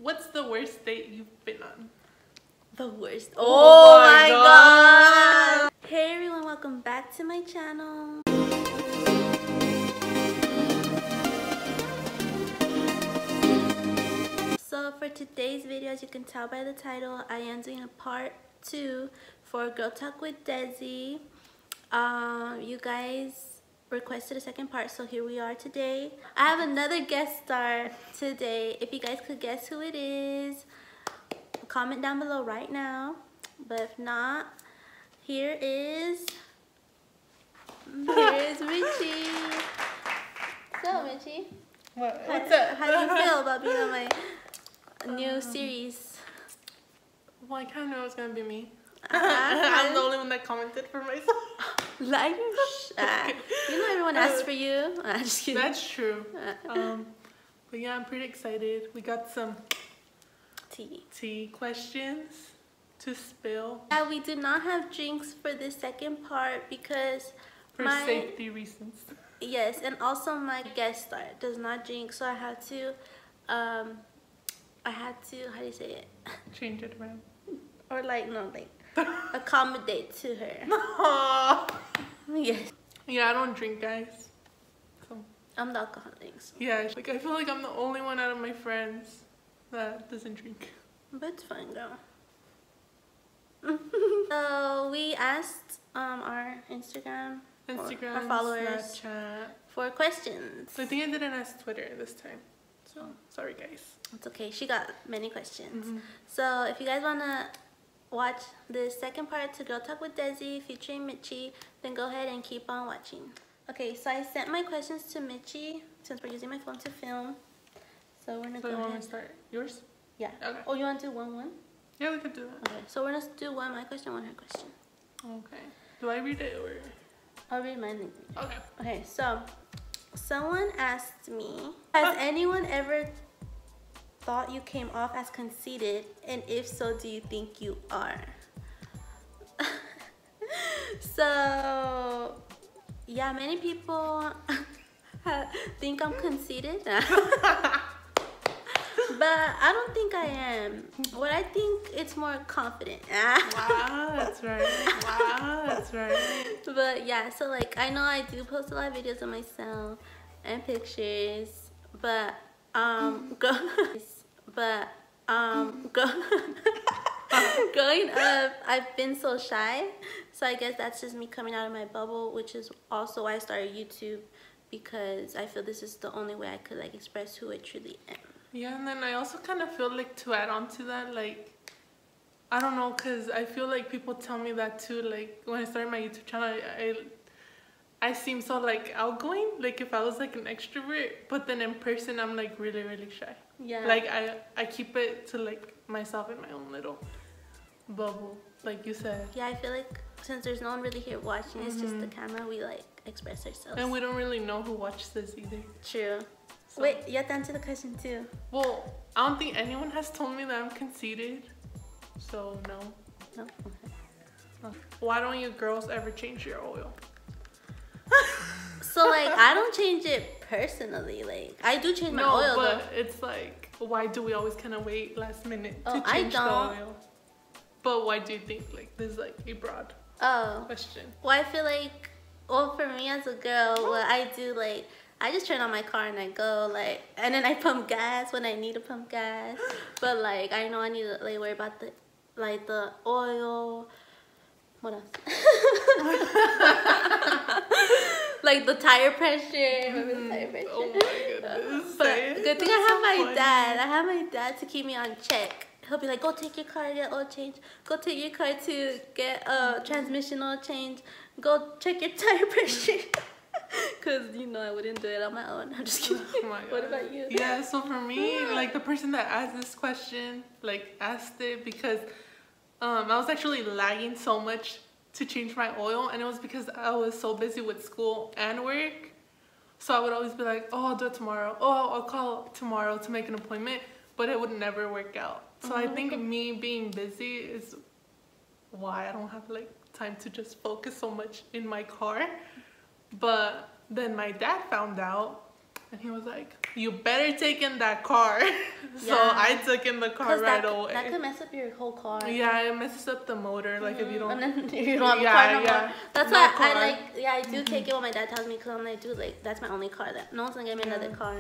What's the worst date you've been on? The worst. Oh my god! Hey everyone, welcome back to my channel. So for today's video, as you can tell by the title, I am doing a part 2 for Girl Talk with Desi. You guys requested a second part, so here we are today. I have another guest star today. If you guys could guess who it is, comment down below right now. But if not, here is Richie. So Richie, What's up? how do you feel about being on my new series? Well, I kind of know it's gonna be me. I'm the only one that commented for myself. Liar. You know everyone asked for you. I'm just kidding. That's true. But yeah, I'm pretty excited. We got some tea questions to spill. Yeah, we do not have drinks for this second part because for safety reasons. Yes, and also my guest star does not drink, so I had to how do you say it? Change it around. Or accommodate to her. Aww. Yes. Yeah, I don't drink, guys. So I'm the alcoholic. So. Yeah, like I feel like I'm the only one out of my friends that doesn't drink. But it's fine, girl. So we asked our Instagram our followers, Snapchat, for questions. I think I didn't ask Twitter this time. So sorry, guys. It's okay. She got many questions. So if you guys wanna watch the second part to Girl Talk with Desi featuring Mitchie, then go ahead and keep on watching. Okay, so I sent my questions to Mitchie since we're using my phone to film. So we're gonna go ahead. Want to start yours? Yeah. Okay. Oh, you want to do one? Yeah, we could do that. Okay, so we're gonna do one my question, one her question. Okay. Do I read it or? I'll read mine. Okay. Okay, so someone asked me, has anyone ever thought you came off as conceited, and if so, do you think you are? So yeah, many people think I'm conceited. But I don't think I am. What I think, it's more confident. Wow, that's right. Wow, that's right. But yeah, so like I know I do post a lot of videos of myself and pictures, but growing up, I've been so shy. So I guess that's just me coming out of my bubble, which is also why I started YouTube, because I feel this is the only way I could like express who I truly am. Yeah, and then I also kind of feel like, to add on to that, like, I don't know, because I feel like people tell me that too. Like, when I started my YouTube channel, I seem so like outgoing, like if I was like an extrovert, but then in person I'm like really, really shy. Yeah. Like I keep it to like myself in my own little bubble, like you said. Yeah, I feel like since there's no one really here watching, it's just the camera, we like express ourselves. And we don't really know who watched this either. True. So. Wait, you have to answer the question too. Well, I don't think anyone has told me that I'm conceited, so no. No? Okay. Why don't you girls ever change your oil? So like, I don't change it personally. Like, I do change my oil but though. It's like, why do we always kind of wait last minute to I change the don't. oil? But why do you think like this is like a broad question? Well, I feel like, well, for me as a girl, what I do, like, I just turn on my car and I go, like, and then I pump gas when I need to pump gas. But like, I know I need to like worry about the oil. What else? Like the tire pressure. Remember the tire pressure? Oh my goodness. But good thing I have my dad. I have my dad to keep me on check. He'll be like, go take your car to get oil change. Go take your car to get transmission oil change. Go check your tire pressure. Because, you know, I wouldn't do it on my own. I'm just kidding. Oh my God. What about you? Yeah, so for me, like the person that asked this question, like asked it because I was actually lagging so much to change my oil, and it was because I was so busy with school and work. So I would always be like, oh, I'll do it tomorrow. Oh, I'll call tomorrow to make an appointment, but it would never work out. So I think me being busy is why I don't have like time to just focus so much in my car. But then my dad found out And he was like, you better take in that car. So Yeah. I took in the car right away. That could mess up your whole car. Yeah, it messes up the motor. Like if you don't. And then you don't have a car no more. That's why I like. Yeah, I do take it when my dad tells me, because I'm like, dude, like that's my only car. That no one's gonna get me another car.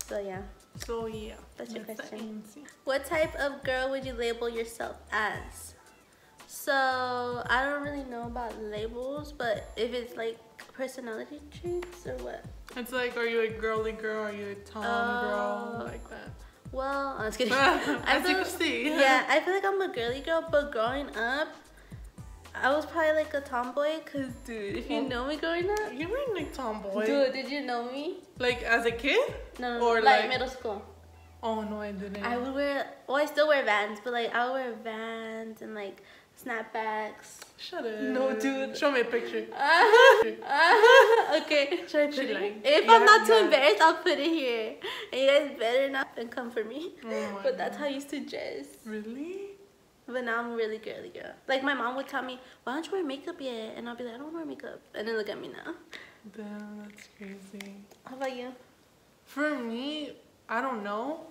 So yeah. So yeah. That's your question. What type of girl would you label yourself as? So I don't really know about labels, but if it's like personality traits or what? It's like, are you a girly girl? Are you a tom girl? Like that. Well, I'm just kidding. As you can see. Yeah, I feel like I'm a girly girl, but growing up, I was probably like a tomboy. Cause dude, if you know me growing up, you were like tomboy. Dude, did you know me? Like as a kid? No, or like middle school. Oh no, I didn't. I would wear. Well, I still wear Vans, but like I would wear Vans and like snapbacks. Shut up. No, dude. Show me a picture. Okay. Should I put it? Like, if I'm not too embarrassed, I'll put it here. And you guys better not come for me. Oh but that's how I used to dress. Really? But now I'm a really girly girl. Like my mom would tell me, why don't you wear makeup yet? And I'll be like, I don't wear makeup. And then look at me now. Damn, that's crazy. How about you? For me, I don't know.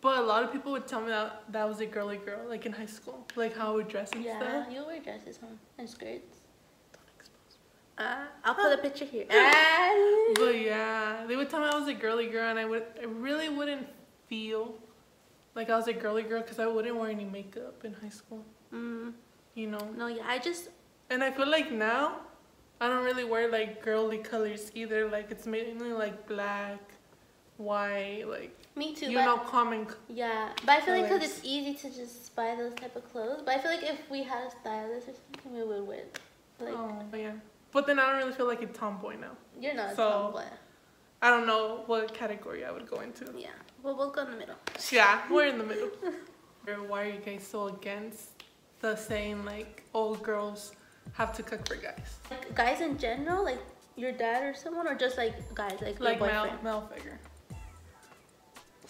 But a lot of people would tell me that was a girly girl, like in high school. Like how I would dress and stuff. Yeah, you wear dresses, huh? And skirts. Don't expose me. I'll put a picture here. But yeah, they would tell me I was a girly girl, and I really wouldn't feel like I was a girly girl because I wouldn't wear any makeup in high school. You know? No, yeah, And I feel like now, I don't really wear like girly colors either. Like it's mainly like black, white, like. Me too. You know, common. Yeah, but I feel like because it's easy to just buy those type of clothes. But I feel like if we had a stylist or something, we would wear. Like, oh yeah. But then I don't really feel like a tomboy now. You're not a tomboy. I don't know what category I would go into. Yeah, well, we'll go in the middle. Yeah, we're in the middle. Why are you guys so against the saying like, oh, girls have to cook for guys? Like guys in general, like your dad or someone, or just like guys, like your boyfriend? male figure.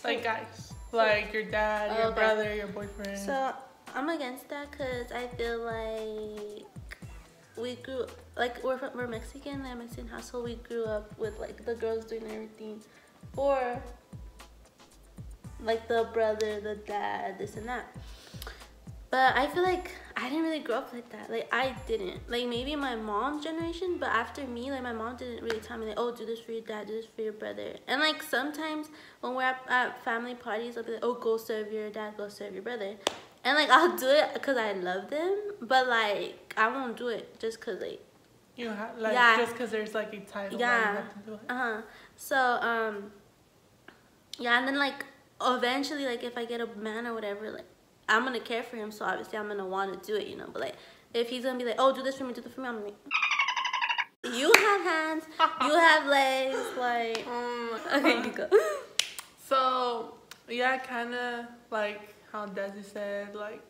Like guys, like your dad, your brother, your boyfriend. So I'm against that because I feel like we grew, like we're Mexican, like a Mexican household. We grew up with like the girls doing everything, or like the brother, the dad, this and that. But I feel like I didn't really grow up like that. Like I didn't. Like maybe my mom's generation, but after me, like my mom didn't really tell me like, oh, do this for your dad, do this for your brother. And like sometimes when we're at family parties, I'll be like, oh, go serve your dad, go serve your brother. And like I'll do it because I love them, but like I won't do it just because like you have like just because there's like a title. Yeah. You have to do it. So yeah, and then like eventually, like if I get a man or whatever, like I'm gonna care for him, so obviously I'm gonna want to do it, you know. But like if he's gonna be like, oh, do this for me, do this for me, I'm like, you have hands, you have legs, like okay, you go. So yeah, kind of like how Desi said, like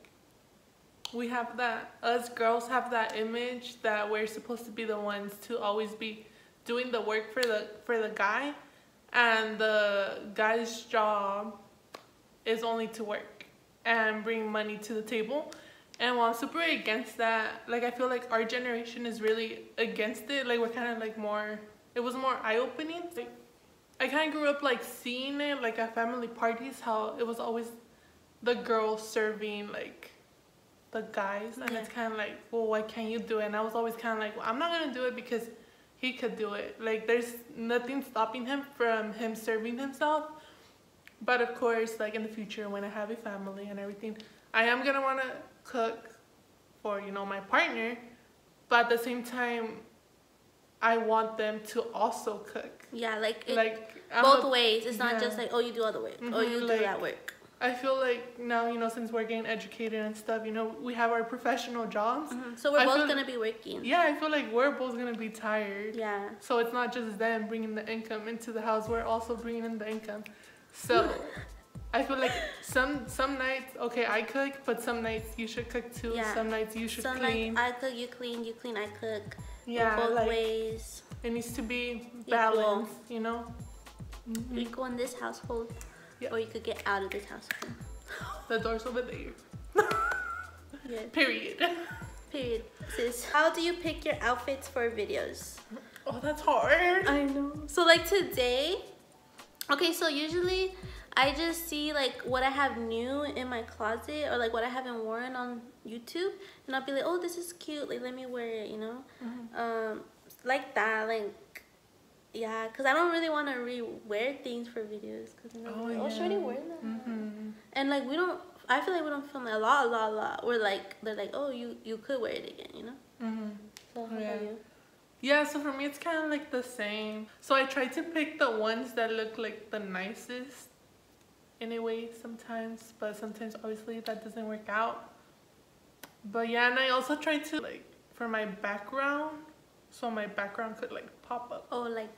we have that, us girls have that image that we're supposed to be the ones to always be doing the work for the guy, and the guy's job is only to work and bring money to the table. And while I'm super against that, like I feel like our generation is really against it. Like we're kind of like more, it was more eye-opening. Like I kind of grew up like seeing it like at family parties, how it was always the girls serving like the guys, and it's kind of like, well, why can't you do it? And I was always kind of like, well, I'm not gonna do it because he could do it. Like there's nothing stopping him from him serving himself. But of course, like in the future when I have a family and everything, I am gonna want to cook for, you know, my partner, but at the same time I want them to also cook. Yeah, like like both ways. It's not just like, oh, you do all the work, or you do that work. I feel like now, you know, since we're getting educated and stuff, you know, we have our professional jobs. So we're both gonna be working. Yeah, I feel like we're both gonna be tired. Yeah. So it's not just them bringing the income into the house, we're also bringing in the income. So I feel like some nights, okay, I cook, but some nights you should cook too. Yeah. Some nights you should clean. Some nights I cook, you clean, I cook. Yeah, both like, ways. It needs to be balanced, you know? Equal in this household, or you could get out of this household. The door's over there. Yeah. Period. Period. Sis, how do you pick your outfits for videos? Oh, that's hard. I know. So like today, Okay, so usually I just see like what I have new in my closet or like what I haven't worn on YouTube, and I'll be like, oh, this is cute, like let me wear it, you know. Like that, like, yeah, because I don't really want to re-wear things for videos, because oh, should I wear that? And like we don't, I feel like we don't film a lot. We're like, they're like, oh, you could wear it again, you know. So how about you? Yeah, so for me it's kind of like the same. So I try to pick the ones that look like the nicest in a way sometimes, but sometimes obviously that doesn't work out. But yeah, and I also try to like for my background, so my background could like pop up. Oh, like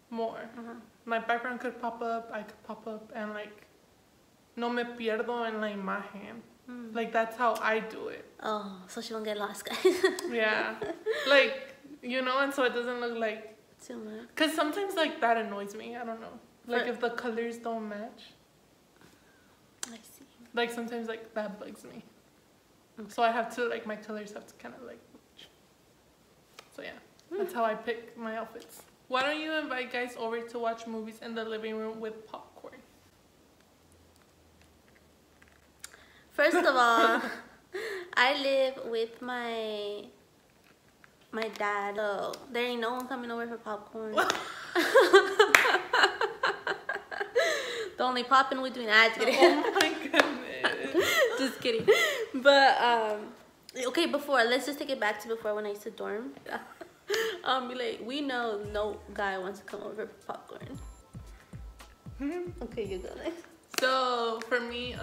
more. My background could pop up, I could pop up, and like no me pierdo en la imagen. Like that's how I do it. Oh, so she won't get lost, guys. Yeah, like, you know, and so it doesn't look like too much. Cause sometimes like that annoys me. I don't know. Like if the colors don't match. I see. Like sometimes like that bugs me. So I have to like my colors have to kind of like match. So yeah, that's how I pick my outfits. Why don't you invite guys over to watch movies in the living room with popcorn? First of all, I live with my dad. So there ain't no one coming over for popcorn. The only popping we're doing, oh my goodness. Just kidding. But okay, before, let's just take it back to before when I used to dorm. Be like, we know no guy wants to come over for popcorn. Okay, you go next. So for me,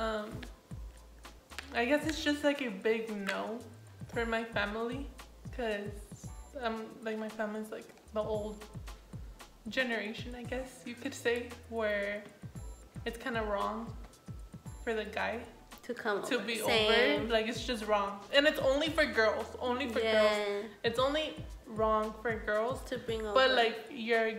I guess it's just like a big no for my family, cause like my family's like the old generation, I guess you could say, where it's kind of wrong for the guy to come to over. be over. Like it's just wrong, and it's only for girls. Only for girls. It's only wrong for girls to bring over. But like your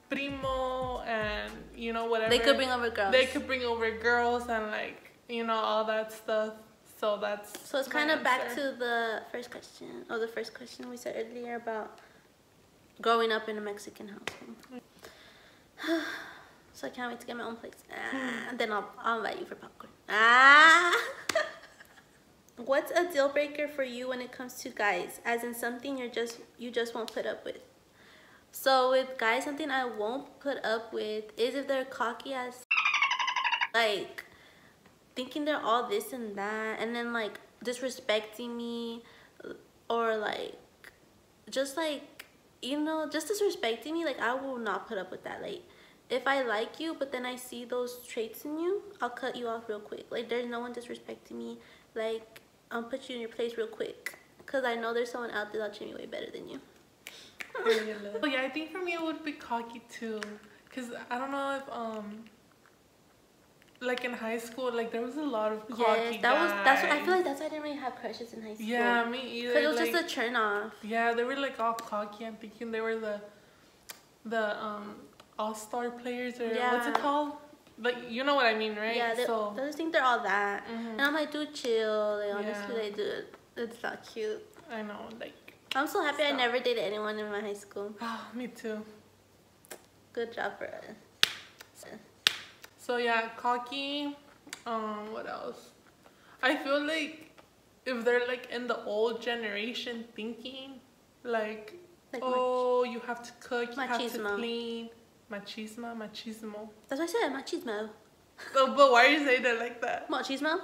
primo and you know whatever, they could bring over girls. They could bring over girls and like you know all that stuff. So that's so it's kind of back to the first question. Oh, the first question we said earlier about growing up in a Mexican household. So I can't wait to get my own place. And then I'll invite you for popcorn. What's a deal breaker for you when it comes to guys? As in something you just won't put up with. So with guys, something I won't put up with is if they're cocky as like thinking they're all this and that, and then like disrespecting me, or like just like, you know, just disrespecting me. Like I will not put up with that. Like if I like you but then I see those traits in you, I'll cut you off real quick. Like there's no one disrespecting me. Like I'll put you in your place real quick, because I know there's someone out there that'll treat me way better than you. Well, yeah, I think for me it would be cocky too, because I don't know if like in high school, like there was a lot of cocky that's what I feel like. That's why I didn't really have crushes in high school. Yeah, me either. Because it was like, just a turn off. Yeah, they were like all cocky and thinking they were the all-star players, or what's it called? Like, you know what I mean, right? Yeah, they just think they're all that. And I'm like, dude, chill. Like, honestly, like, dude, it's not cute. I know, like. I'm so happy I never dated anyone in my high school. Oh, me too. Good job for us. So yeah, cocky. What else? I feel like if they're like in the old generation thinking, like oh, you have to cook, you have to clean. Machismo. That's what I said, machismo. Oh, but why are you saying it like that? Machismo?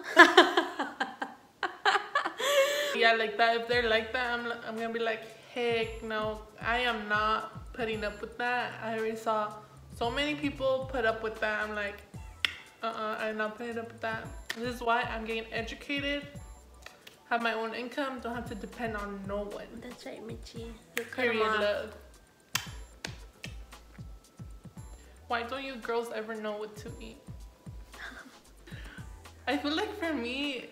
Yeah, like that. If they're like that, I'm gonna be like, heck no, I am not putting up with that. I already saw so many people put up with that. I'm like, I'm not putting up with that. This is why I'm getting educated, have my own income, don't have to depend on no one. That's right, Michi. Period, love. Why don't you girls ever know what to eat? I feel like for me,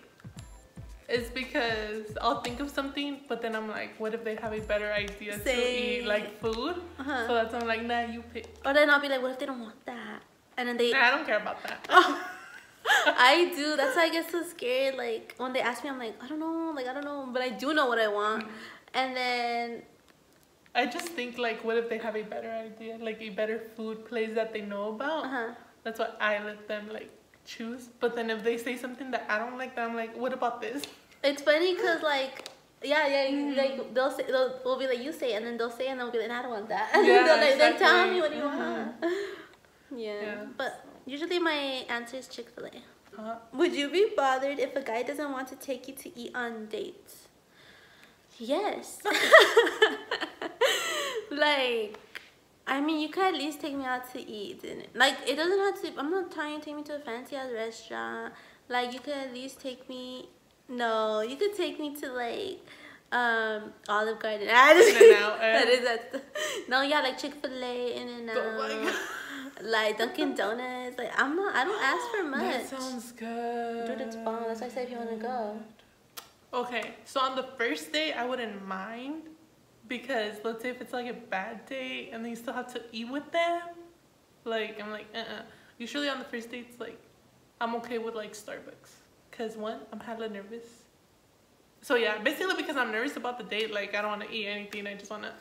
it's because I'll think of something, but then I'm like, what if they have a better idea to eat like food? So that's why I'm like, nah, you pick. Or then I'll be like, what if they don't want that? And then they... Nah, I don't care about that. I do. That's why I get so scared. Like, when they ask me, I'm like, I don't know. But I do know what I want. And then... I just think, like, what if they have a better idea? Like, a better food place that they know about? That's why I let them like choose. But then if they say something that I don't like, then I'm like, what about this? It's funny because like like we'll be like, you say it, and then they'll say it, and they'll be like, I don't want that. Yeah, they'll like, exactly. then tell me what you want. Yeah. But usually my answer is Chick-fil-A. Uh-huh. Would you be bothered if a guy doesn't want to take you to eat on dates? Yes. Like, I mean, you could at least take me out to eat dinner. Like, it doesn't have to, I'm not trying to take me to a fancy ass restaurant. Like, you could at least take me, no, you could take me to like Olive Garden. In-N-Out. No, yeah, like Chick-fil-A, In-N-Out. Oh my God. Like Dunkin' Donuts. Like, I don't ask for much. That sounds good. Dude, it's bomb. That's why I said if you want to go. Okay, so on the first date, I wouldn't mind, because let's say if it's like a bad date and then you still have to eat with them, like, I'm like, Usually on the first dates, like, I'm okay with like Starbucks, because one, I'm hella nervous. So yeah, basically because I'm nervous about the date, like, I don't want to eat anything. I just want to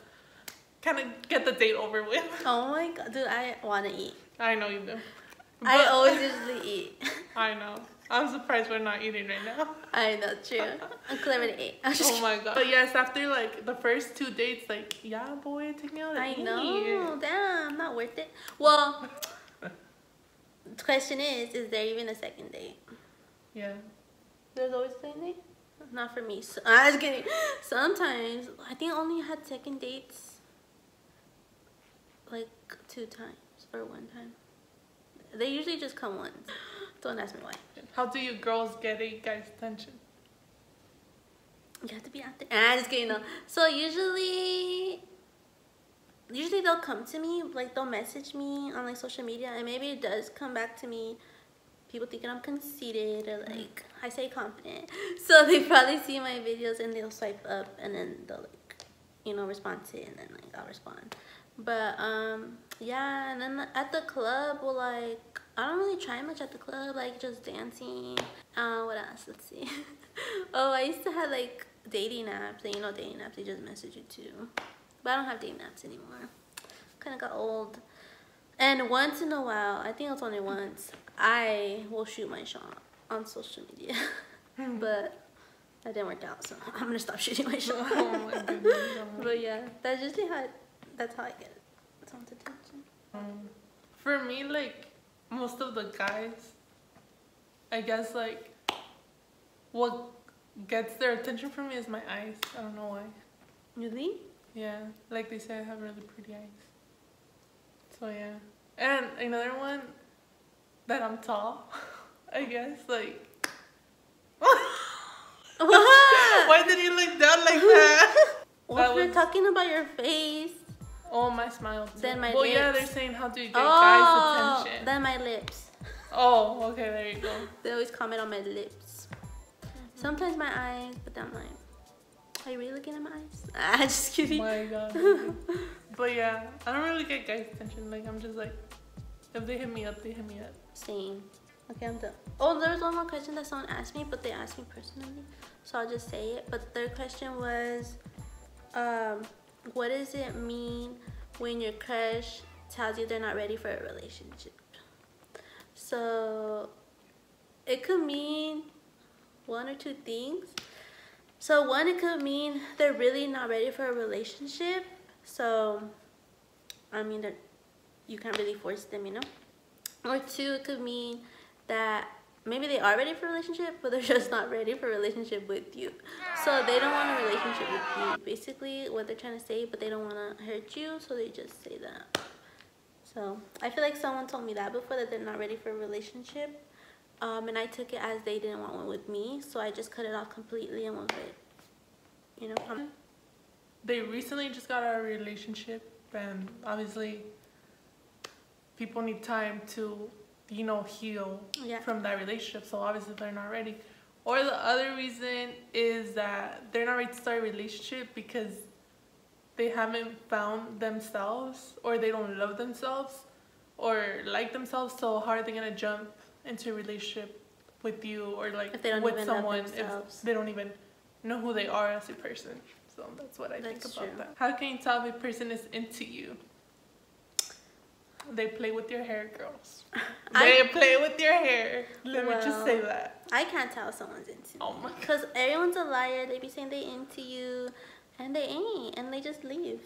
kind of get the date over with. Oh my God, dude, I want to eat. I know you do. But I always usually eat. I know. I'm surprised we're not eating right now. I know, true. I'm clever to eat. Oh my God. But yes, after like the first 2 dates, like, yeah, boy, take me out to eat. I know. Damn, not worth it. Well, the question is there even a second date? Yeah. There's always a second date? Not for me. So, I'm just kidding. Sometimes, I think I only had second dates like 2 times or 1 time. They usually just come once. Don't ask me why. How do you girls get a guy's attention? You have to be out there. Just kidding. No. So usually they'll come to me, like they'll message me on like social media, and maybe it does come back to me. People thinking I'm conceited or like I say confident. So they probably see my videos and they'll swipe up, and then they'll like, you know, respond to it, and then like I'll respond. But yeah, and then at the club, well, like I don't really try much at the club, like just dancing. What else? Let's see. Oh, I used to have like dating apps, and you know dating apps, they just message you too. But I don't have dating apps anymore. Kind of got old. And once in a while, I think it's only once, I will shoot my shot on social media. But that didn't work out, so I'm gonna stop shooting my shot. Oh my goodness. But yeah, that's usually that's how I get someone's attention. For me, like most of the guys, I guess like what gets their attention from me is my eyes. I don't know why. Really? Yeah, like they say I have really pretty eyes. So yeah. And another one, that I'm tall. I guess, like. What? Why did you look down like that? Well, if you're talking about your face. Oh, my smile too. Then my well, lips. yeah, they're saying how do you get guys' attention? Then my lips. Oh, okay, there you go. They always comment on my lips. Sometimes my eyes, but then I'm like, are you really looking at my eyes? Just kidding. Oh my God. But yeah, I don't really get guys' attention. Like, I'm just like, if they hit me up, they hit me up. Same. Okay, I'm done. Oh, there was one more question that someone asked me, but they asked me personally, so I'll just say it. But their question was, what does it mean when your crush tells you they're not ready for a relationship? So it could mean 1 or 2 things. So 1, it could mean they're really not ready for a relationship. So I mean that you can't really force them, you know. Or 2, it could mean that maybe they are ready for a relationship, but they're just not ready for a relationship with you. So they don't want a relationship with you, basically what they're trying to say, but they don't want to hurt you, so they just say that. So I feel like someone told me that before, that they're not ready for a relationship, and I took it as they didn't want one with me, so I just cut it off completely and was like, you know. They recently just got out of a relationship, and obviously people need time to, you know, heal from that relationship. So obviously they're not ready. Or the other reason is that they're not ready to start a relationship because they haven't found themselves, or they don't love themselves or like themselves. So how are they gonna jump into a relationship with you, or like if they don't with even someone love themselves, if they don't even know who they are as a person? So that's what I think about that. How can you tell if a person is into you? They play with your hair, girls. They play with your hair. Let me just say that. I can't tell if someone's into me. Oh my. Because everyone's a liar. They be saying they into you, and they ain't, and they just leave.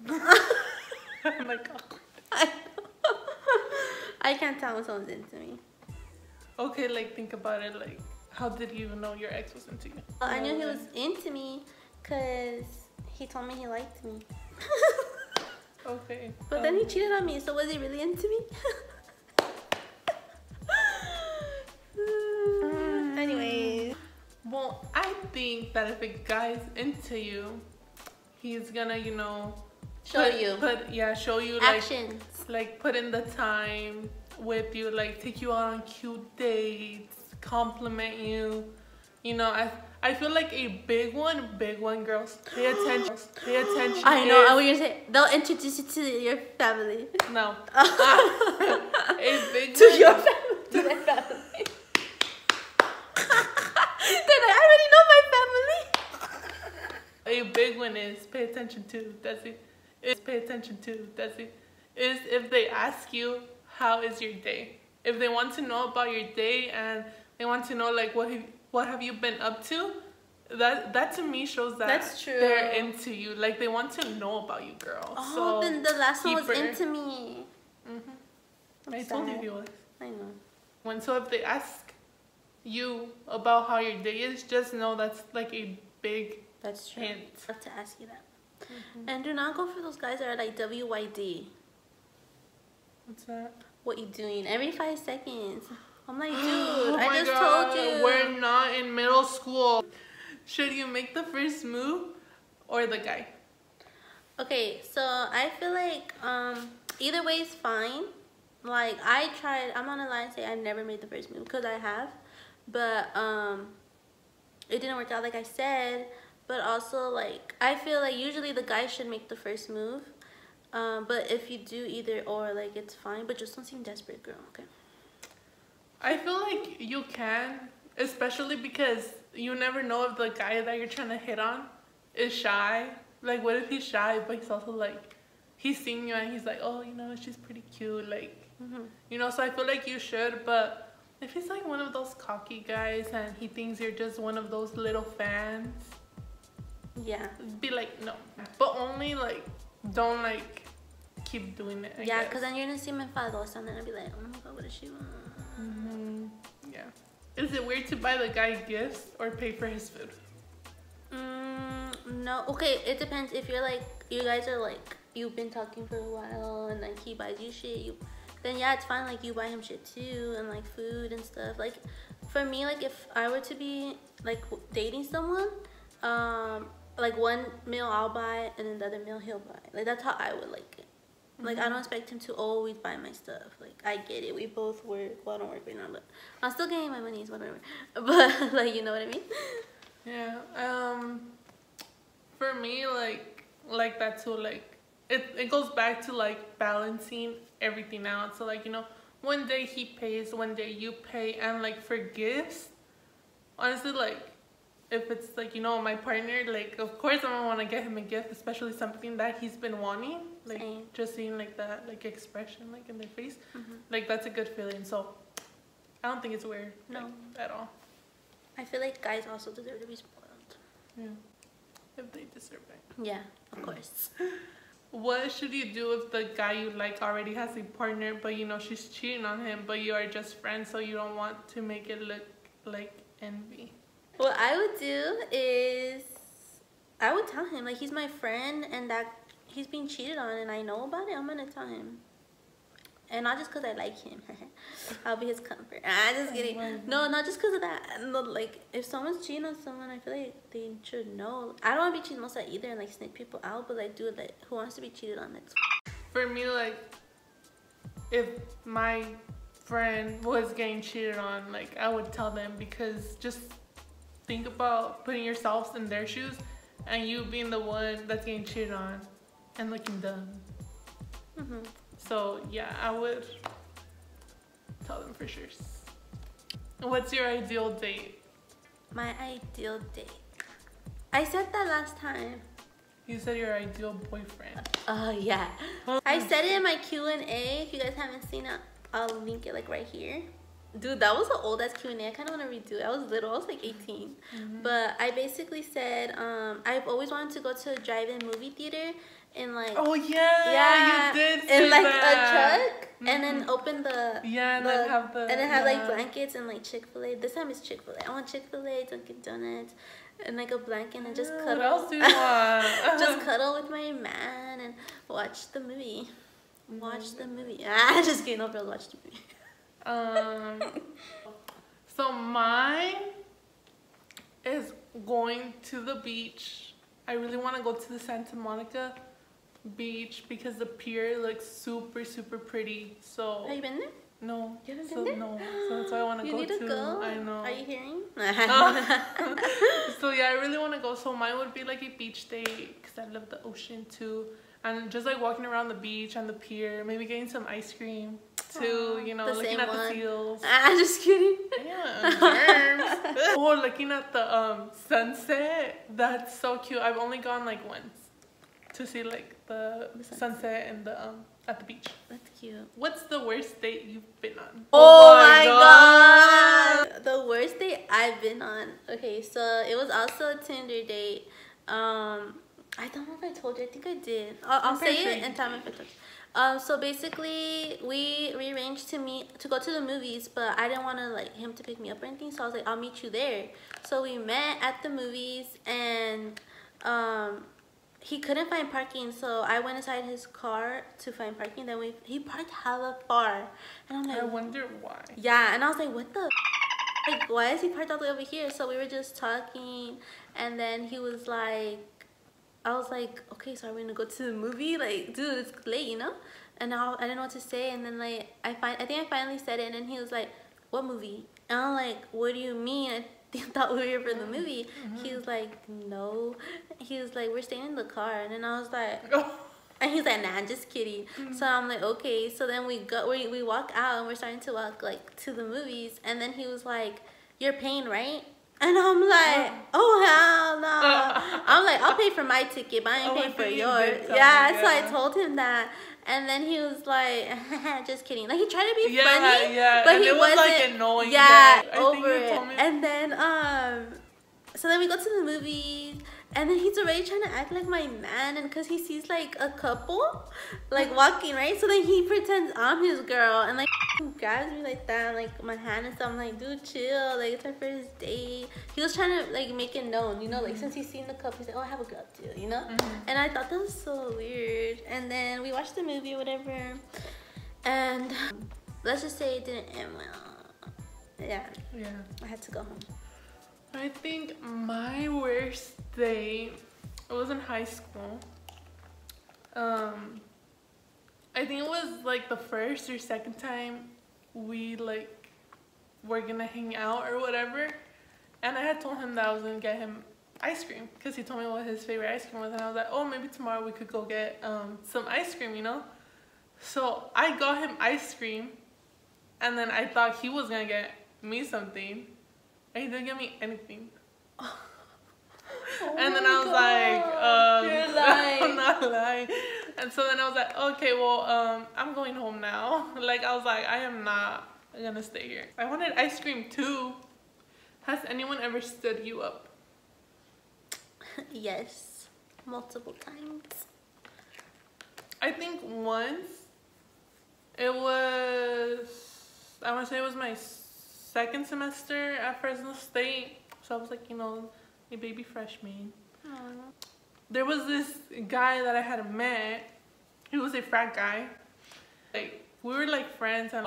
Oh my god. I can't tell when someone's into me. Okay, like think about it. Like, how did you even know your ex was into you? Well, I knew he was into me because he told me he liked me. Okay. But then he cheated on me, so was he really into me? Anyways. Well, I think that if a guy's into you, he's gonna, you know, show you actions. like put in the time with you, like take you out on cute dates, compliment you. You know, I feel like a big one, girls. Pay attention. Pay attention. I know. I was gonna say they'll introduce you to your family. No. A big to one. your family. To their family. Then I already know my family. A big one is pay attention to, Desi. Pay attention to, Desi. Is if they ask you, how is your day? If they want to know about your day and they want to know like what have you been up to, that to me shows that that's true. They're into you. Like they want to know about you, girl. Oh, so then the last one was into me. I told you he was. I know. So if they ask you about how your day is, just know that's like a big That's true. hint. I have to ask you that. And do not go for those guys that are like WYD. What's that? What you doing? Every 5 seconds. I'm like, dude, Oh I my just God, told you. We're not in middle school. Should you make the first move or the guy? Okay, so I feel like either way is fine. Like I tried, I'm not gonna lie and say I never made the first move because I have, but it didn't work out like I said. But also like I feel like usually the guy should make the first move. But if you do either or, like it's fine. But just don't seem desperate, girl. Okay. I feel like you can, especially because you never know if the guy that you're trying to hit on is shy. Like, what if he's shy, but he's also like, he's seeing you and he's like, oh, you know, she's pretty cute. Like, you know, so I feel like you should. But if he's like one of those cocky guys and he thinks you're just one of those little fans, yeah, be like, no. But only like, don't like keep doing it. Yeah, because then you're gonna see me enfadosa and then I'll be like, oh my god, what does she want? Yeah. Is it weird to buy the guy gifts or pay for his food? No. Okay, it depends. If you're like, you guys are like, you've been talking for a while and like he buys you shit, then yeah, it's fine. Like you buy him shit too and like food and stuff. Like for me, like if I were to be like dating someone, like one meal I'll buy and then the other meal he'll buy. Like that's how I would like it. Like I don't expect him to always buy my stuff. Like I get it. We both work. Well, I don't work right now, but I'm still getting my monies, whatever. But like, you know what I mean? Yeah. For me, like that too. Like it goes back to like balancing everything out. So like, you know, one day he pays, one day you pay, and like for gifts, honestly, like if it's like, you know, my partner, like of course I'm gonna want to get him a gift, especially something that he's been wanting. Like just seeing like that like expression like in their face, like that's a good feeling. So I don't think it's weird, no, like, at all. I feel like guys also deserve to be spoiled. Yeah, if they deserve it. Yeah, of course. What should you do if the guy you like already has a partner, but you know she's cheating on him, but you are just friends, so you don't want to make it look like envy? What I would do is I would tell him, like, he's my friend and that he's being cheated on and I know about it. I'm gonna tell him. And not just because I like him. I'll be his comfort. Just kidding. No, not just because of that. No, like, if someone's cheating on someone, I feel like they should know. I don't want to be cheating most of either and, like, snake people out. But, like, dude, like, who wants to be cheated on? That's For me, like, if my friend was getting cheated on, like, I would tell them, because just think about putting yourselves in their shoes and you being the one that's getting cheated on and looking dumb. So yeah, I would tell them for sure. What's your ideal date? my ideal date. I said that last time. You said your ideal boyfriend. Oh yeah. I said it in my Q&A. If you guys haven't seen it, I'll link it like right here. Dude, that was an old ass Q&A. I kind of want to redo it. I was little. I was like 18. But I basically said I've always wanted to go to a drive-in movie theater and like. Oh yeah, you did say in like that. a truck and then open the and then have like blankets and like Chick-fil-A. This time it's Chick-fil-A. I want Chick-fil-A, Dunkin' Donuts, and like a blanket and just cuddle. What else do you want? Just cuddle with my man and watch the movie. Watch the movie. Just kidding. No, bro, watch the movie. So mine is going to the beach. I really want to go to the Santa Monica beach because the pier looks super, super pretty. So have you been there? No. You haven't been there? No. So that's why I want to go. You need to go. I know. Are you hearing? So yeah, I really want to go. So mine would be like a beach day because I love the ocean too. And just like walking around the beach and the pier, maybe getting some ice cream too, you know, looking at the seals. Just kidding. Yeah, germs. Oh, looking at the sunset. That's so cute. I've only gone like once to see like the sunset and the at the beach. That's cute. What's the worst date you've been on? Oh my god. The worst date I've been on. Okay, so it was also a Tinder date. I don't know if I told you. I think I did. I'll say it and tell me if I told you. So basically, we rearranged to go to the movies, but I didn't want to like him to pick me up or anything. So I was like, I'll meet you there. So we met at the movies, and he couldn't find parking. So I went inside his car to find parking. Then he parked hella far, and I'm like, I wonder why. Yeah, and I was like, what the? Like, why is he parked all the way over here? So we were just talking, and then he was like. I was like, okay, so are we gonna go to the movie? Like, dude, it's late, you know? And I didn't know what to say. And then like, I think I finally said it. And then he was like, what movie? And I'm like, what do you mean? I thought we were for the movie. He was like, no. He was like, we're staying in the car. And then I was like, and he's like, nah, I'm just kidding. So I'm like, okay. So then we walk out and we're starting to walk like to the movies. And then he was like, you're paying, right? And I'm like, oh, hell no. I'm like, I'll pay for my ticket, but I ain't paying for yours. Yeah, so I told him that. And then he was like, just kidding. Like, he tried to be funny. Yeah, but and he it was wasn't. like annoying. Yeah, I over think you it. told me. And then, so then we go to the movies. And then he's already trying to act like my man, and because he sees like a couple like walking, right? So then he pretends I'm his girl and like grabs me like that, like my hand and stuff. I'm like, dude, chill, like it's our first date. He was trying to like make it known, you know, like since he's seen the couple, he's like, oh, I have a girl too, you know? And I thought that was so weird. And then we watched the movie or whatever, and let's just say it didn't end well. Yeah, I had to go home. I think my worst day, it was in high school. I think it was like the first or second time we like were gonna hang out or whatever. And I had told him that I was gonna get him ice cream because he told me what his favorite ice cream was. And I was like, oh, maybe tomorrow we could go get some ice cream, you know? So I got him ice cream, and then I thought he was gonna get me something. And he didn't get me anything. And then I was like, you're lying. I'm not lying. And so then I was like, okay, well, I'm going home now. Like, I was like, I am not gonna stay here. I wanted ice cream too. Has anyone ever stood you up? Yes, multiple times. I think once, it was, I want to say it was my second semester at Fresno State. So I was like, you know, a baby freshman. Aww. There was this guy that I had met. He was a frat guy. Like, we were like friends, and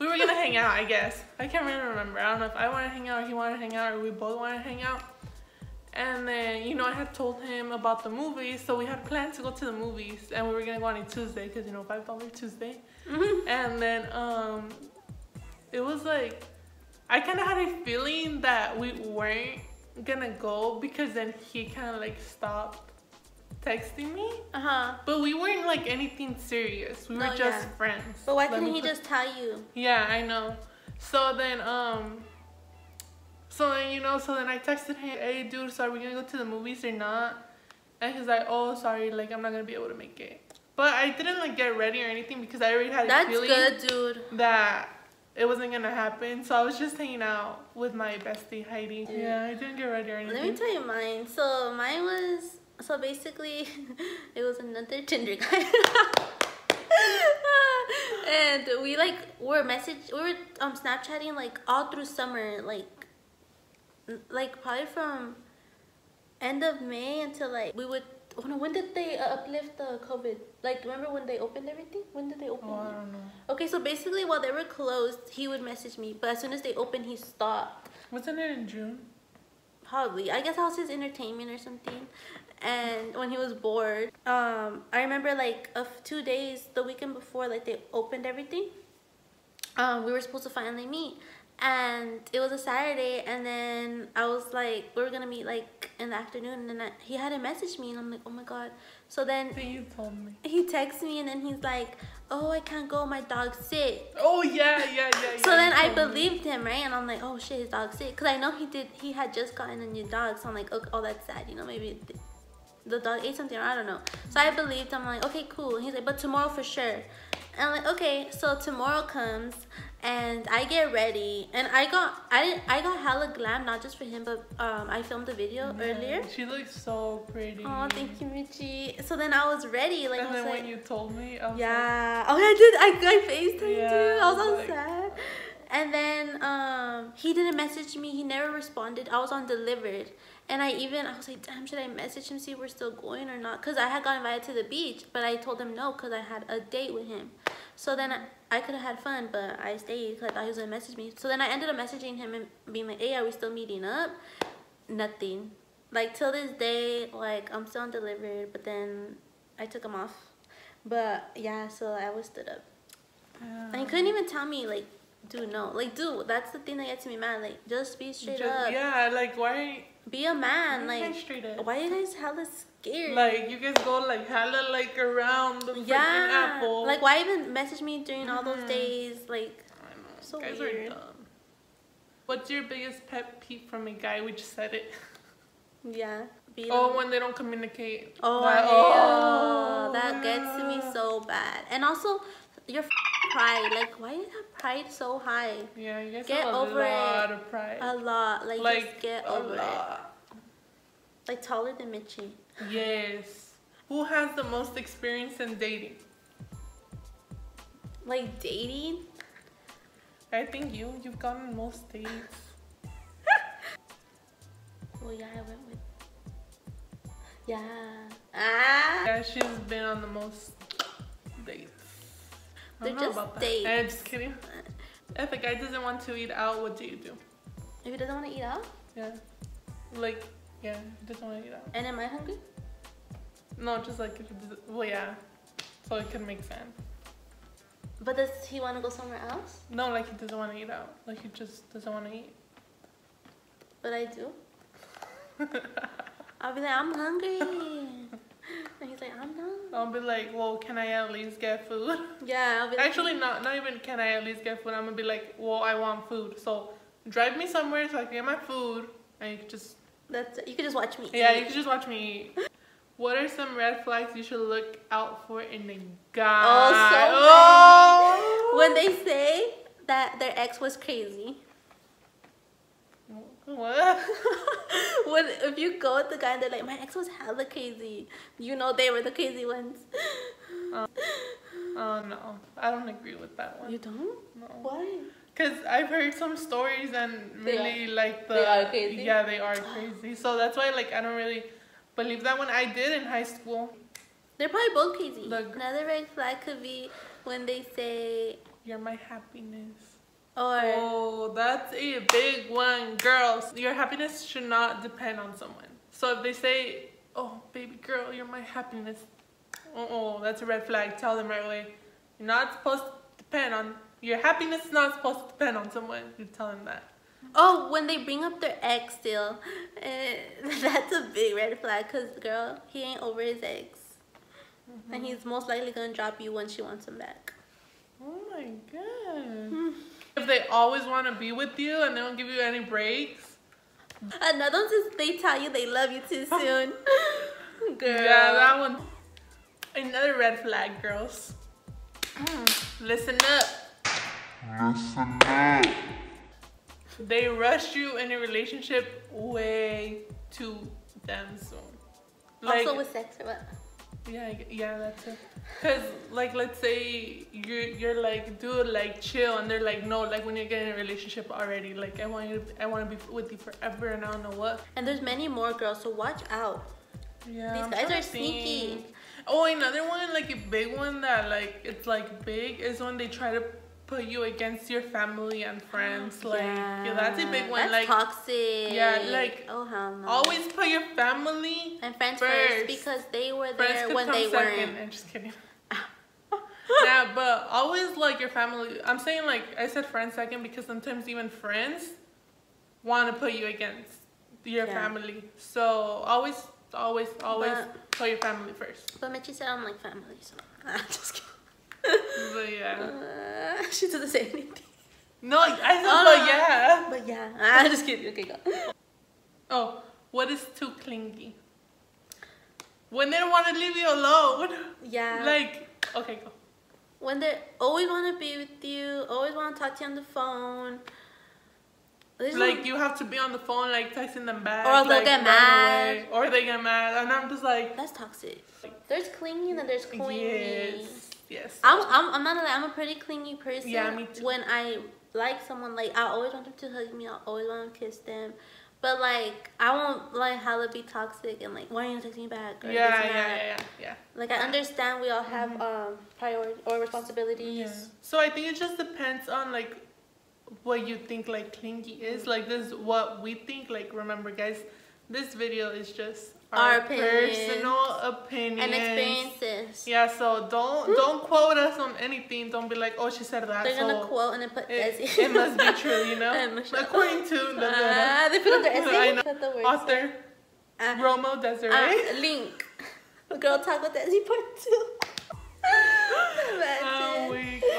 we were gonna hang out, I guess. I can't really remember. I don't know if I wanted to hang out or he wanted to hang out or we both wanted to hang out. And then, you know, I had told him about the movies, so we had planned to go to the movies, and we were gonna go on a Tuesday because, you know, $5 Tuesday. And then it was like, I kind of had a feeling that we weren't gonna go because then he kind of like stopped texting me. But we weren't like anything serious. We were just friends. But why couldn't he just tell you? Yeah, I know. So then, you know, so then I texted him, hey dude, so are we gonna go to the movies or not? And he's like, oh, sorry, like, I'm not gonna be able to make it. But I didn't, like, get ready or anything because I already had a feeling That's good, dude. that it wasn't gonna happen. So I was just hanging out with my bestie, Heidi. Dude. Yeah, I didn't get ready or anything. Let me tell you mine. So mine was, so basically, it was another Tinder guy. And we, like, were Snapchatting, like, all through summer, like probably from end of May until, like, we would, oh no, when did they uplift the COVID? Like, remember when they opened everything? When did they open it? I don't know. Okay, so basically while they were closed, he would message me, but as soon as they opened, he stopped. Wasn't it in June? Probably. I guess that was his entertainment or something. And when he was bored, I remember, like, 2 days, the weekend before, like, they opened everything, we were supposed to finally meet. And it was a Saturday, and then I was like, we were gonna meet, like, in the afternoon, and then he hadn't messaged me, and I'm like, oh my god. So then you told me. He texts me, and then he's like, oh, I can't go, my dog's sick. Oh yeah. So then I believed him, right? And I'm like, oh shit, his dog's sick, because I know he had just gotten a new dog. So I'm like, oh, that's sad, you know, maybe the dog ate something, or I don't know. So I believed him. I'm like, okay, cool. And he's like, but tomorrow for sure. And I'm like, okay. So tomorrow comes, and I get ready, and I got hella glam, not just for him, but I filmed a video earlier. She looks so pretty. Oh, thank you, Michi. So then I was ready, like, and then when you told me, I was yeah. Oh, I did. I FaceTimed too. I was all like, sad. And then he didn't message me. He never responded. I was on delivered. And I was like, damn, should I message him, see if we're still going or not? Because I had got invited to the beach, but I told him no because I had a date with him. So then I could have had fun, but I stayed because I thought he was going to message me. So then I ended up messaging him and being like, hey, are we still meeting up? Nothing. Like, till this day, like, I'm still undelivered, but then I took him off. But, yeah, so I was stood up. And he couldn't even tell me, like, dude, no. Like, dude, that's the thing that gets me mad. Like, just be straight up. Yeah, like, why... Be a man. Why like, straight up? Why are you guys hella scared? Like, you guys go, like, hella, like, around the freaking apple. Like, why even message me during all those days? Like, I know. So guys weird. are dumb. What's your biggest pet peeve from a guy? We just said it. Yeah. When they don't communicate. That gets me so bad. And also, your pride. Like, why do you have pride so high? Yeah, you guys get have over a lot of pride. A lot. Like just get over it. Like, taller than Mitchie. Yes. Who has the most experience in dating? Like, dating? I think you've gone on most dates. Well, yeah, I went with... Yeah. Ah! Yeah, she's been on the most dates. They're just dates. I'm just kidding. If a guy doesn't want to eat out, what do you do? If he doesn't want to eat out? Yeah. Like, yeah, he doesn't want to eat out. And am I hungry? No, just like, well, yeah. So it can make sense. But does he want to go somewhere else? No, like he doesn't want to eat out. Like he just doesn't want to eat. But I do. I'll be like, I'm hungry. And he's like, I'm not. I'll be like, well, can I at least get food? Yeah, I'll be like, actually, not even can I at least get food. I'm gonna be like, well, I want food. So drive me somewhere so I can get my food. And you can just... you can just watch me eat. Yeah, you can just watch me eat. What are some red flags you should look out for in a guy? Oh, so many. When they say that their ex was crazy. What? If you go with the guy and they're like, my ex was hella crazy, you know they were the crazy ones. Oh no, I don't agree with that one. You don't? No. Why? Because I've heard some stories and really they are crazy. Yeah, they are crazy. So that's why, like, I don't really believe that one. I did in high school. They're probably both crazy. Another red flag could be when they say, you're my happiness. Or... Oh, that's a big one. Girls, your happiness should not depend on someone. So if they say, oh, baby girl, you're my happiness. Oh, that's a red flag. Tell them right away. You're not supposed to depend on... Your happiness is not supposed to depend on someone. You tell them that. Oh, when they bring up their ex still. That's a big red flag. Because, girl, he ain't over his ex. Mm-hmm. And he's most likely going to drop you when she wants him back. Oh, my God. If they always want to be with you and they don't give you any breaks. Another one is they tell you they love you too soon. Yeah, that one. Another red flag, girls. Listen up. Listen up. They rush you in a relationship way too damn soon. Like, also with sex or what? Yeah, that's it. Cause like, let's say you're like, dude, like chill, and they're like, no, like when you get in a relationship already, like I want to be with you forever, and I don't know what. And there's many more girls, so watch out. Yeah, these guys are sneaky. Oh, another one, like a big one that like it's like big is when they try to put you against your family and friends. Like, yeah, that's a big one. That's like toxic. Yeah, like, oh hell no. Always put your family and friends first because they were there when they weren't. I'm just kidding. Yeah, but always like your family. I'm saying, like, I said friends second because sometimes even friends want to put you against your family. So always put your family first. But Mitchie said I don't like family, so I'm just kidding. But yeah. She doesn't say anything. No, I said but yeah. I'm just kidding. Okay, go. Oh, what is too clingy? When they don't want to leave you alone. Yeah. Like, okay, go. When they always want to be with you, always want to talk to you on the phone. Like, you have to be on the phone, like, texting them back. Or they'll get mad. Or they get mad. And I'm just like... That's toxic. There's clingy and then there's clingy. Yes. I'm not gonna lie, I'm a pretty clingy person. Yeah, me too. When I like someone, like, I always want them to hug me. I always want to kiss them. But, like, I won't, like, hella be toxic and, like, why are you not texting me back? Or Yeah. Like, I understand we all have priority or responsibilities. Yeah. So I think it just depends on, like, what you think, like, clingy is. Like, this is what we think. Like, remember, guys, this video is just our personal opinion and experiences. Yeah, so don't quote us on anything. Don't be like, oh, she said that. They're gonna quote and then put Desi. It must be true, you know. According to they put under essay. I know. Put the words author Romo Desiree. Link. Girl Talk with Desi Part 2.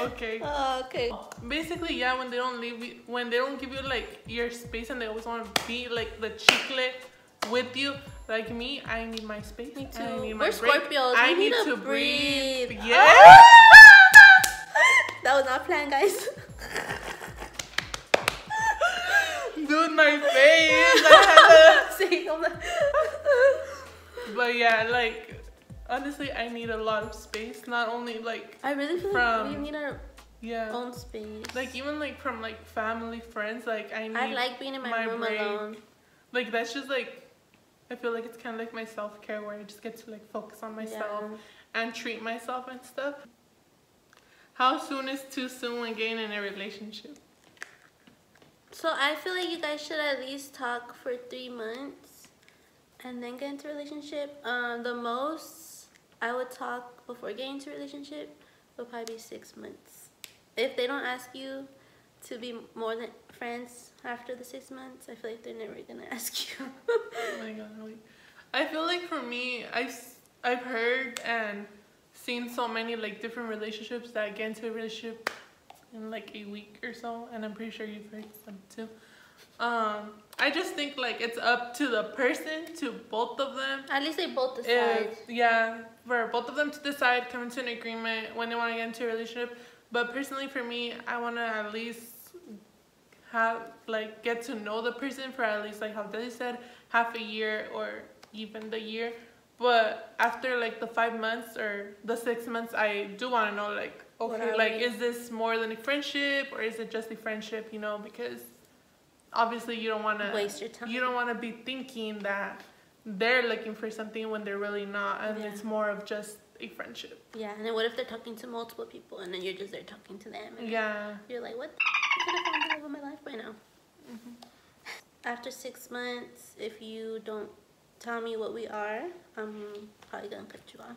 Okay. Okay. Basically, yeah, when they don't leave you, when they don't give you like your space, and they always want to be like the chicle with you. Like me, I need my space. Me too. I need We're Scorpios. I need to breathe. Yeah. That was not planned, guys. Dude, my face. I had to See, But yeah, like, honestly, I need a lot of space. Not only like I really feel like we need our own space. Like, even like from like family, friends. Like, I like being in my room alone. Like, that's just like, I feel like it's kind of like my self-care, where I just get to like focus on myself and treat myself and stuff. How soon is too soon when getting in a relationship? So I feel like you guys should at least talk for 3 months and then get into a relationship. The most I would talk before getting into a relationship would probably be 6 months. If they don't ask you to be more than friends after the 6 months, I feel like they're never gonna ask you. Oh my god, really? I feel like for me, I've heard and seen so many like different relationships that get into a relationship in like a week or so, and I'm pretty sure you've heard some too. I just think like it's up to the person, to both of them. At least they both decide. For both of them to decide, come into an agreement when they want to get into a relationship. But personally, for me, I want to at least get to know the person for at least, like how Desi said, half a year or even the year. But after like the 5 months or the 6 months, I do want to know, like, okay, like, is this more than a friendship, or is it just a friendship, you know? Because obviously you don't want to waste your time. You don't want to be thinking that they're looking for something when they're really not, and it's more of just a friendship. Yeah, and then what if they're talking to multiple people, and then you're just there talking to them? And you're like, what? I could have found the love of my life by now. After 6 months, if you don't tell me what we are, I'm probably gonna cut you off.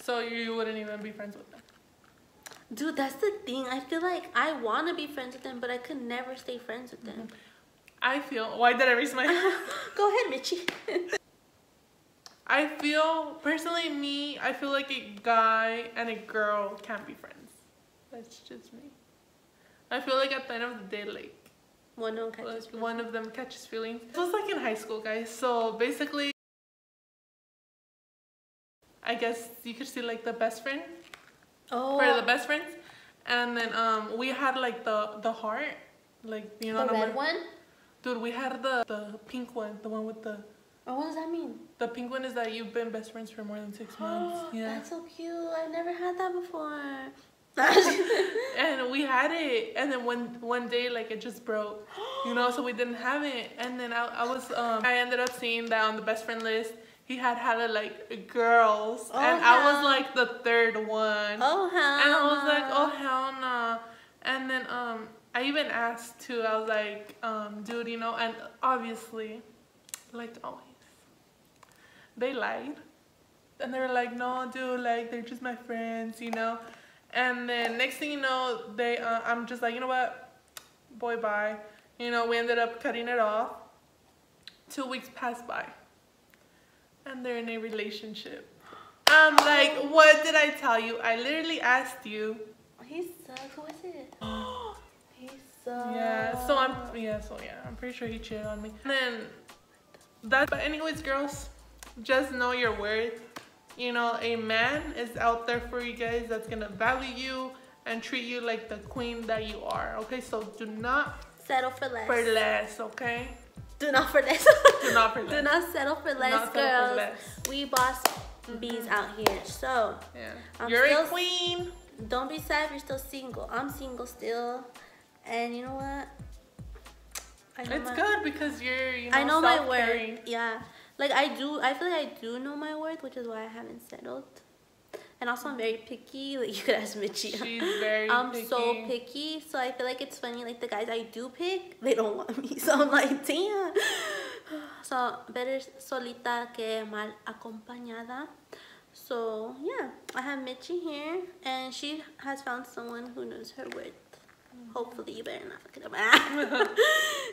So you wouldn't even be friends with them? Dude, that's the thing. I feel like I want to be friends with them, but I could never stay friends with them. I feel... Why did I raise my hand? Go ahead, Mitchie. I feel... Personally, I feel like a guy and a girl can't be friends. That's just me. I feel like at the end of the day, like... One of them catches feelings. It was like in high school, guys. So basically... I guess you could see like the best friend. Oh. For the best friends. And then we had like the heart, like, you know, the red one. Dude, we had the pink one, the one with the. Oh, what does that mean? The pink one is that you've been best friends for more than 6 months. Yeah. That's so cute. I've never had that before. And we had it, and then one day like it just broke, you know, so we didn't have it. And then I ended up seeing that on the best friend list he had like girls, and I was like the third one. Oh hell. And I was like, oh hell no. And then I even asked too. I was like, dude, you know, and obviously, like always, they lied, and they were like, no, dude, like they're just my friends, you know. And then next thing you know, I'm just like, you know what, boy, bye. You know, we ended up cutting it off. 2 weeks passed by, and they're in a relationship. I'm like, what did I tell you? I literally asked you. He sucks. Who is it? He sucks. Yeah. So I'm pretty sure he cheated on me. And then but anyways, girls, just know your worth. You know, a man is out there for you guys that's gonna value you and treat you like the queen that you are. Okay, so do not settle for less. For less, okay? Do not for less. Do not for less. Do not settle for less, girls. For less. We boss bees out here. So yeah, you're a queen. Don't be sad if you're still single. I'm single still, and you know what? It's good because you're, you know, I know my worth. Yeah. Like I feel like I do know my worth, which is why I haven't settled. And also I'm very picky. Like you could ask Mitchie. She's very I'm picky. so picky. So I feel like it's funny, like the guys I do pick, they don't want me. So I'm like, damn. So better solita que mal acompañada. So yeah, I have Mitchie here, and she has found someone who knows her worth. Hopefully you better not look it up.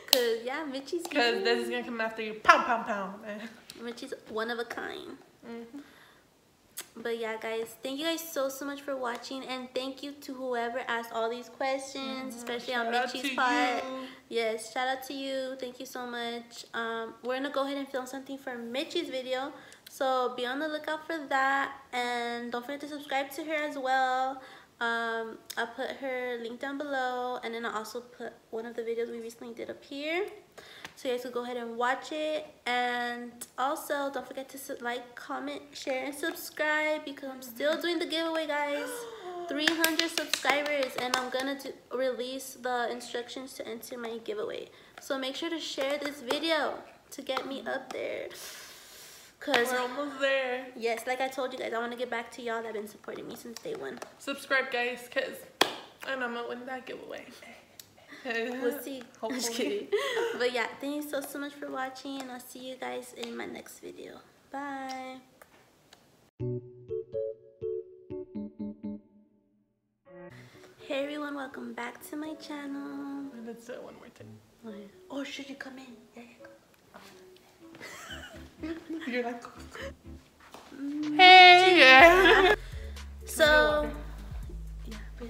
Cause yeah, Mitchie's here. Cause this is gonna come after you. Pow, pow, pow. Mitchie's one of a kind. But yeah, guys, thank you guys so much for watching, and thank you to whoever asked all these questions, especially on Mitchie's part. Yes, shout out to you. Thank you so much. We're gonna go ahead and film something for Mitchie's video, so be on the lookout for that, and don't forget to subscribe to her as well. I'll put her link down below, and then I'll also put one of the videos we recently did up here, so you guys will go ahead and watch it. And also don't forget to like, comment, share, and subscribe, because I'm still doing the giveaway, guys. 300 subscribers, and I'm gonna release the instructions to enter my giveaway, so make sure to share this video to get me up there. Cause we're almost there. Yes, like I told you guys, I want to get back to y'all that have been supporting me since day one. Subscribe, guys, cause I'm gonna win that giveaway. We'll see. Hopefully. Just kidding. But yeah, thank you so much for watching, and I'll see you guys in my next video. Bye. Hey everyone, welcome back to my channel. Let's do it one more time. Or should you come in? Yeah, yeah. You're like, hey, yeah. So, yeah, but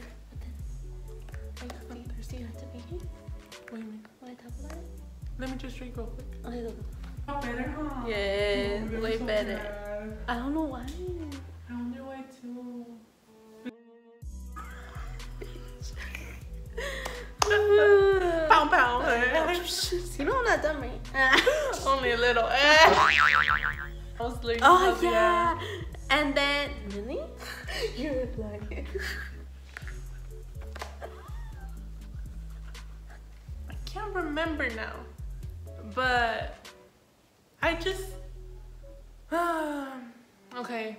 I'm thirsty. you have to be here. What do you mean? Want to talk about it? Let me just drink real quick. Okay, go. Better, huh? Yeah, Oh, way so better. bad. I don't know why. I wonder why too. Pow pow. You know I'm not dumb, right? Only a little. I was like, oh yeah. And then really? You're like I can't remember now, but I just okay.